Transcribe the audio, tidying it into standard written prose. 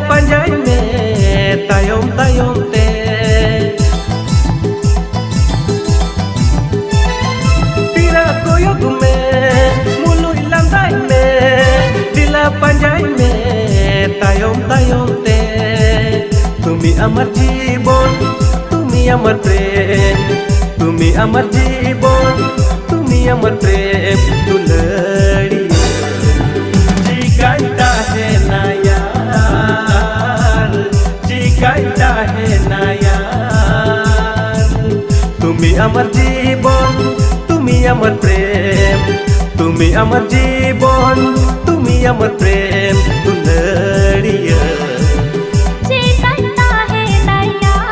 panjai me tayom tayom te tira koyok me mului landai me dila panjai me tayom tayom te তুমি আমার জীবন তুমি আমার প্রেম তুমি আমার জীবন তুমি আমার প্রেম দুলড়ি जी कहता है ना यार जी कहता है ना यार তুমি আমার জীবন তুমি আমার প্রেম তুমি আমার জীবন তুমি আমার প্রেম